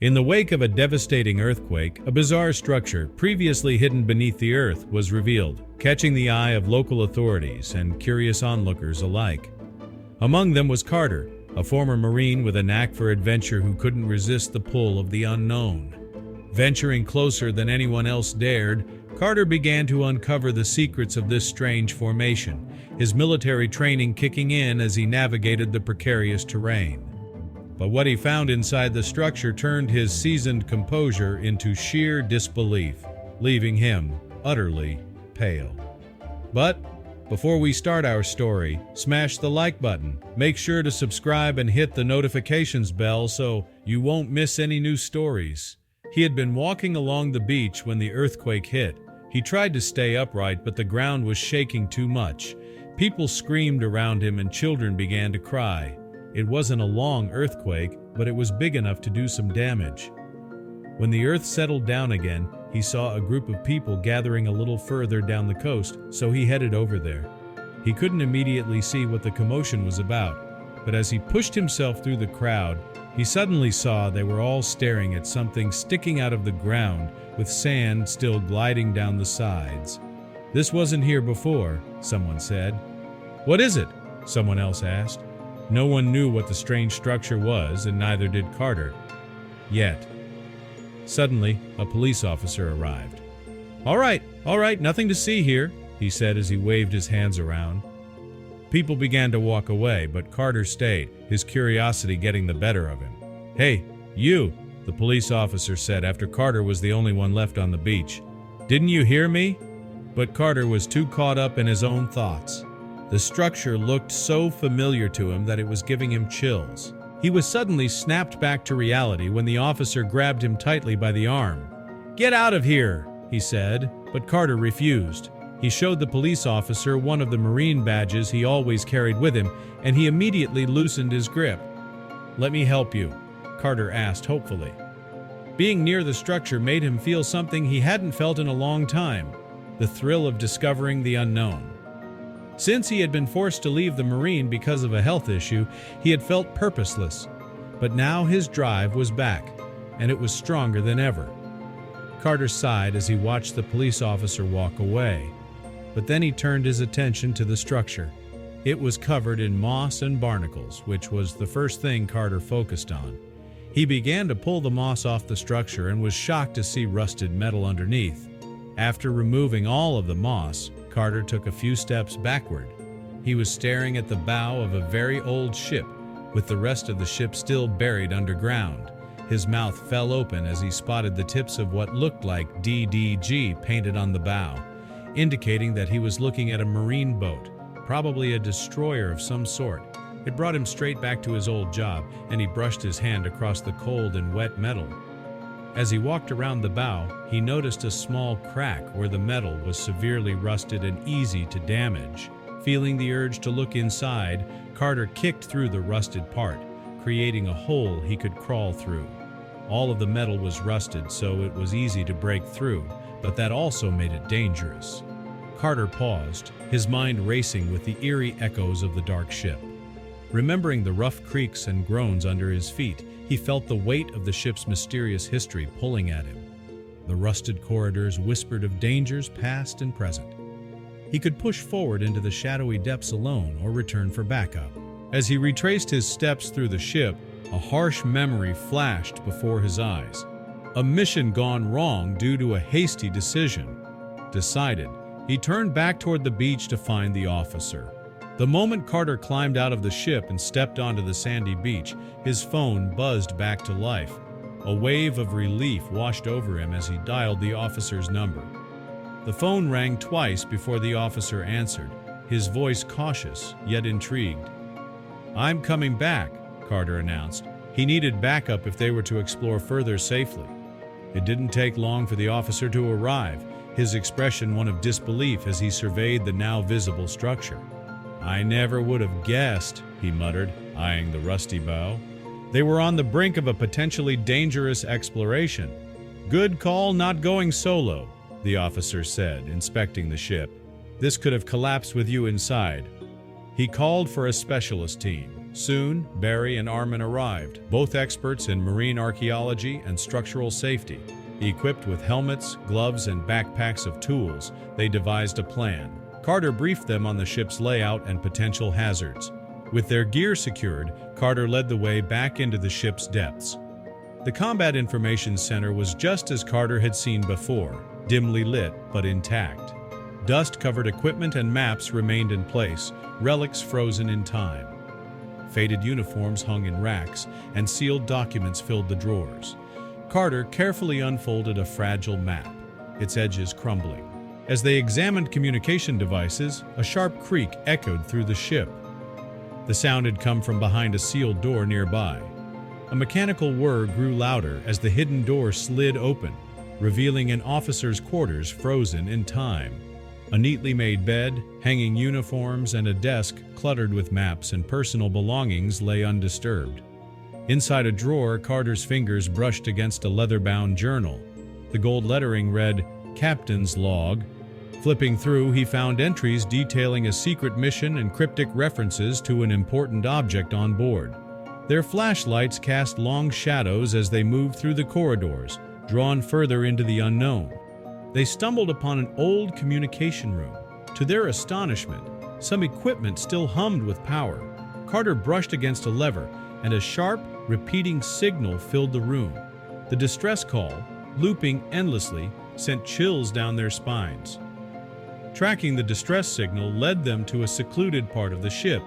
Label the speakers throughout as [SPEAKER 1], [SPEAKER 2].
[SPEAKER 1] In the wake of a devastating earthquake, a bizarre structure previously hidden beneath the earth was revealed, catching the eye of local authorities and curious onlookers alike. Among them was Carter, a former Marine with a knack for adventure who couldn't resist the pull of the unknown. Venturing closer than anyone else dared, Carter began to uncover the secrets of this strange formation, his military training kicking in as he navigated the precarious terrain. But what he found inside the structure turned his seasoned composure into sheer disbelief, leaving him utterly pale. But before we start our story, smash the like button, make sure to subscribe and hit the notifications bell so you won't miss any new stories. He had been walking along the beach when the earthquake hit. He tried to stay upright, but the ground was shaking too much. People screamed around him and children began to cry. It wasn't a long earthquake, but it was big enough to do some damage. When the earth settled down again, he saw a group of people gathering a little further down the coast, so he headed over there. He couldn't immediately see what the commotion was about, but as he pushed himself through the crowd, he suddenly saw they were all staring at something sticking out of the ground with sand still gliding down the sides. "This wasn't here before," someone said. "What is it?" someone else asked. No one knew what the strange structure was, and neither did Carter. Yet. Suddenly, a police officer arrived. All right, nothing to see here," he said as he waved his hands around. People began to walk away, but Carter stayed, his curiosity getting the better of him. "Hey, you," the police officer said after Carter was the only one left on the beach. "Didn't you hear me?" But Carter was too caught up in his own thoughts. The structure looked so familiar to him that it was giving him chills. He was suddenly snapped back to reality when the officer grabbed him tightly by the arm. "Get out of here," he said, but Carter refused. He showed the police officer one of the Marine badges he always carried with him, and he immediately loosened his grip. "Let me help you," Carter asked hopefully. Being near the structure made him feel something he hadn't felt in a long time, the thrill of discovering the unknown. Since he had been forced to leave the Marine because of a health issue, he had felt purposeless. But now his drive was back, and it was stronger than ever. Carter sighed as he watched the police officer walk away. But then he turned his attention to the structure. It was covered in moss and barnacles, which was the first thing Carter focused on. He began to pull the moss off the structure and was shocked to see rusted metal underneath. After removing all of the moss, Carter took a few steps backward. He was staring at the bow of a very old ship, with the rest of the ship still buried underground. His mouth fell open as he spotted the tips of what looked like DDG painted on the bow, indicating that he was looking at a marine boat, probably a destroyer of some sort. It brought him straight back to his old job, and he brushed his hand across the cold and wet metal. As he walked around the bow, he noticed a small crack where the metal was severely rusted and easy to damage. Feeling the urge to look inside, Carter kicked through the rusted part, creating a hole he could crawl through. All of the metal was rusted, so it was easy to break through, but that also made it dangerous. Carter paused, his mind racing with the eerie echoes of the dark ship. Remembering the rough creaks and groans under his feet, he felt the weight of the ship's mysterious history pulling at him. The rusted corridors whispered of dangers past and present. He could push forward into the shadowy depths alone or return for backup. As he retraced his steps through the ship, a harsh memory flashed before his eyes. A mission gone wrong due to a hasty decision. Decided, he turned back toward the beach to find the officer. The moment Carter climbed out of the ship and stepped onto the sandy beach, his phone buzzed back to life. A wave of relief washed over him as he dialed the officer's number. The phone rang twice before the officer answered, his voice cautious yet intrigued. "I'm coming back," Carter announced. He needed backup if they were to explore further safely. It didn't take long for the officer to arrive, his expression one of disbelief as he surveyed the now visible structure. "I never would have guessed," he muttered, eyeing the rusty bow. They were on the brink of a potentially dangerous exploration. "Good call not going solo," the officer said, inspecting the ship. "This could have collapsed with you inside." He called for a specialist team, Soon, Barry and Armin arrived, both experts in marine archaeology and structural safety. Equipped with helmets, gloves, and backpacks of tools, they devised a plan. Carter briefed them on the ship's layout and potential hazards. With their gear secured, Carter led the way back into the ship's depths. The Combat Information Center was just as Carter had seen before, dimly lit but intact. Dust-covered equipment and maps remained in place, relics frozen in time. Faded uniforms hung in racks, and sealed documents filled the drawers. Carter carefully unfolded a fragile map, its edges crumbling. As they examined communication devices, a sharp creak echoed through the ship. The sound had come from behind a sealed door nearby. A mechanical whir grew louder as the hidden door slid open, revealing an officer's quarters frozen in time. A neatly made bed, hanging uniforms, and a desk cluttered with maps and personal belongings lay undisturbed. Inside a drawer, Carter's fingers brushed against a leather-bound journal. The gold lettering read, "Captain's Log." Flipping through, he found entries detailing a secret mission and cryptic references to an important object on board. Their flashlights cast long shadows as they moved through the corridors, drawn further into the unknown. They stumbled upon an old communication room. To their astonishment, some equipment still hummed with power. Carter brushed against a lever, and a sharp, repeating signal filled the room. The distress call, looping endlessly, sent chills down their spines. Tracking the distress signal led them to a secluded part of the ship,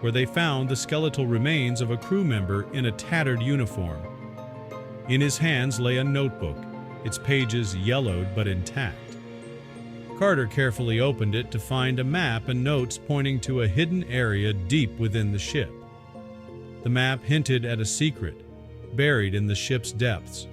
[SPEAKER 1] where they found the skeletal remains of a crew member in a tattered uniform. In his hands lay a notebook, its pages yellowed but intact. Carter carefully opened it to find a map and notes pointing to a hidden area deep within the ship. The map hinted at a secret, buried in the ship's depths.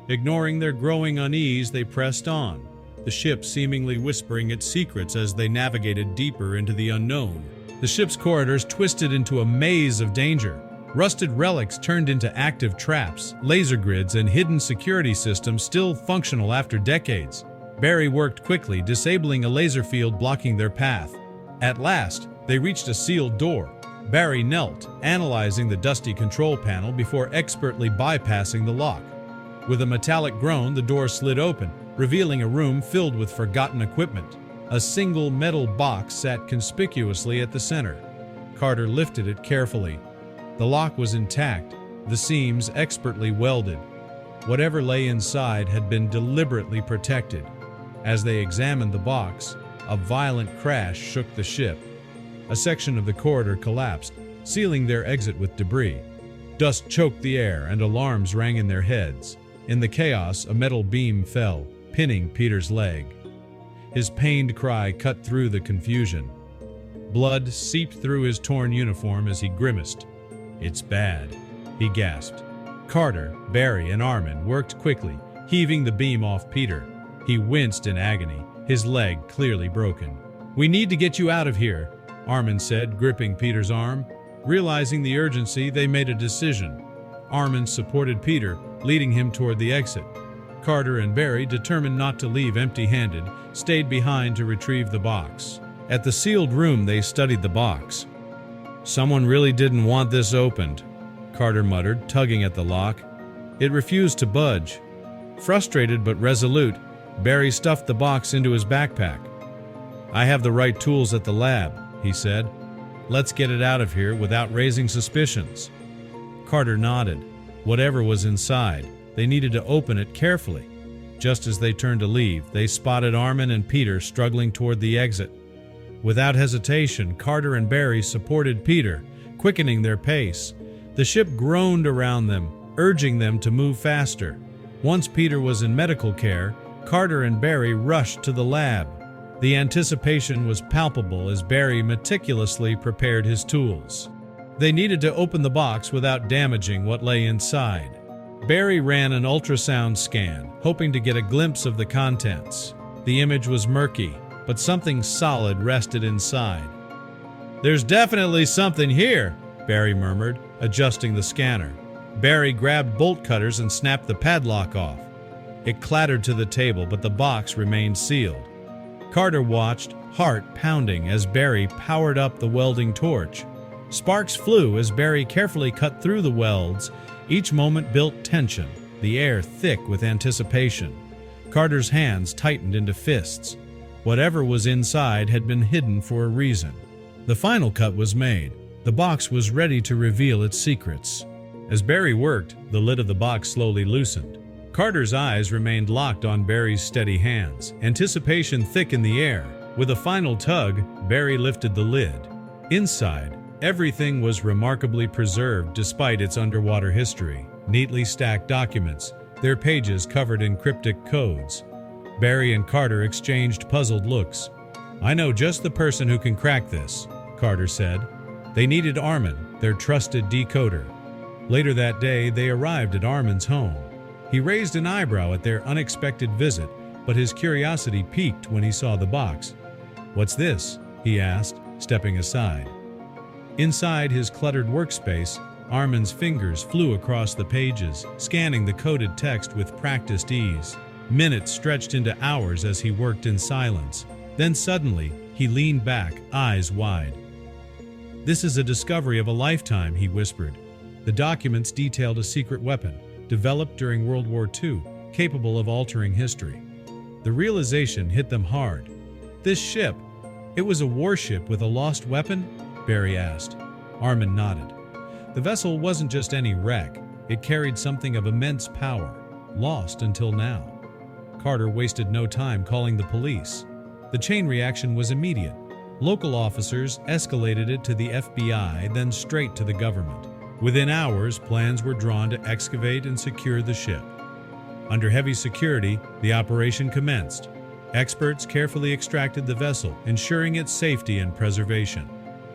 [SPEAKER 1] Ignoring their growing unease, they pressed on, the ship seemingly whispering its secrets as they navigated deeper into the unknown. The ship's corridors twisted into a maze of danger. Rusted relics turned into active traps, laser grids, and hidden security systems still functional after decades. Barry worked quickly, disabling a laser field blocking their path. At last, they reached a sealed door. Barry knelt, analyzing the dusty control panel before expertly bypassing the lock. With a metallic groan, the door slid open, revealing a room filled with forgotten equipment. A single metal box sat conspicuously at the center. Carter lifted it carefully. The lock was intact, the seams expertly welded. Whatever lay inside had been deliberately protected. As they examined the box, a violent crash shook the ship. A section of the corridor collapsed, sealing their exit with debris. Dust choked the air and alarms rang in their heads. In the chaos, a metal beam fell, pinning Peter's leg. His pained cry cut through the confusion. Blood seeped through his torn uniform as he grimaced. "It's bad," he gasped. Carter, Barry, and Armin worked quickly, heaving the beam off Peter. He winced in agony, his leg clearly broken. "We need to get you out of here," Armin said, gripping Peter's arm. Realizing the urgency, they made a decision. Armin supported Peter, leading him toward the exit. Carter and Barry, determined not to leave empty-handed, stayed behind to retrieve the box. At the sealed room, they studied the box. "Someone really didn't want this opened," Carter muttered, tugging at the lock. It refused to budge. Frustrated but resolute, Barry stuffed the box into his backpack. "I have the right tools at the lab," he said. "Let's get it out of here without raising suspicions." Carter nodded. Whatever was inside, they needed to open it carefully. Just as they turned to leave, they spotted Armin and Peter struggling toward the exit. Without hesitation, Carter and Barry supported Peter, quickening their pace. The ship groaned around them, urging them to move faster. Once Peter was in medical care, Carter and Barry rushed to the lab. The anticipation was palpable as Barry meticulously prepared his tools. They needed to open the box without damaging what lay inside. Barry ran an ultrasound scan, hoping to get a glimpse of the contents. The image was murky, but something solid rested inside. "There's definitely something here," Barry murmured, adjusting the scanner. Barry grabbed bolt cutters and snapped the padlock off. It clattered to the table, but the box remained sealed. Carter watched, heart pounding, as Barry powered up the welding torch. Sparks flew as Barry carefully cut through the welds. Each moment built tension, the air thick with anticipation. Carter's hands tightened into fists. Whatever was inside had been hidden for a reason. The final cut was made. The box was ready to reveal its secrets. As Barry worked, the lid of the box slowly loosened. Carter's eyes remained locked on Barry's steady hands, anticipation thick in the air. With a final tug, Barry lifted the lid. Inside, everything was remarkably preserved despite its underwater history. Neatly stacked documents, their pages covered in cryptic codes. Barry and Carter exchanged puzzled looks. "I know just the person who can crack this," Carter said. They needed Armin, their trusted decoder. Later that day, they arrived at Armin's home. He raised an eyebrow at their unexpected visit, but his curiosity piqued when he saw the box. "What's this?" he asked, stepping aside. Inside his cluttered workspace, Armin's fingers flew across the pages, scanning the coded text with practiced ease. Minutes stretched into hours as he worked in silence. Then suddenly, he leaned back, eyes wide. "This is a discovery of a lifetime," he whispered. The documents detailed a secret weapon, developed during World War II, capable of altering history. The realization hit them hard. "This ship, it was a warship with a lost weapon?" Barry asked. Armin nodded. The vessel wasn't just any wreck. It carried something of immense power, lost until now. Carter wasted no time calling the police. The chain reaction was immediate. Local officers escalated it to the FBI, then straight to the government. Within hours, plans were drawn to excavate and secure the ship. Under heavy security, the operation commenced. Experts carefully extracted the vessel, ensuring its safety and preservation.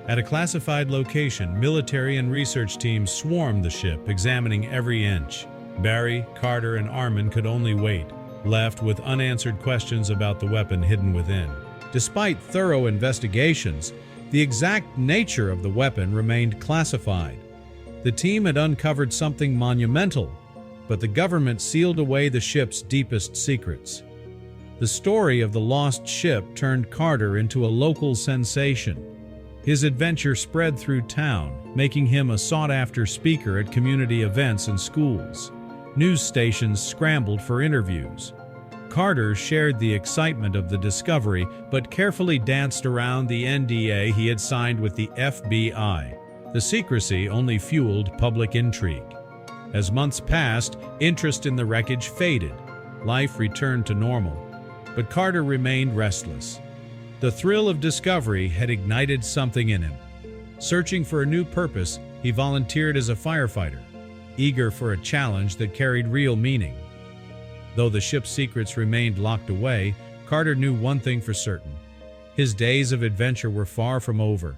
[SPEAKER 1] At a classified location, military and research teams swarmed the ship, examining every inch. Barry, Carter, and Armin could only wait, left with unanswered questions about the weapon hidden within. Despite thorough investigations, the exact nature of the weapon remained classified. The team had uncovered something monumental, but the government sealed away the ship's deepest secrets. The story of the lost ship turned Carter into a local sensation. His adventure spread through town, making him a sought-after speaker at community events and schools. News stations scrambled for interviews. Carter shared the excitement of the discovery, but carefully danced around the NDA he had signed with the FBI. The secrecy only fueled public intrigue. As months passed, interest in the wreckage faded. Life returned to normal, but Carter remained restless. The thrill of discovery had ignited something in him. Searching for a new purpose, he volunteered as a firefighter, eager for a challenge that carried real meaning. Though the ship's secrets remained locked away, Carter knew one thing for certain. His days of adventure were far from over.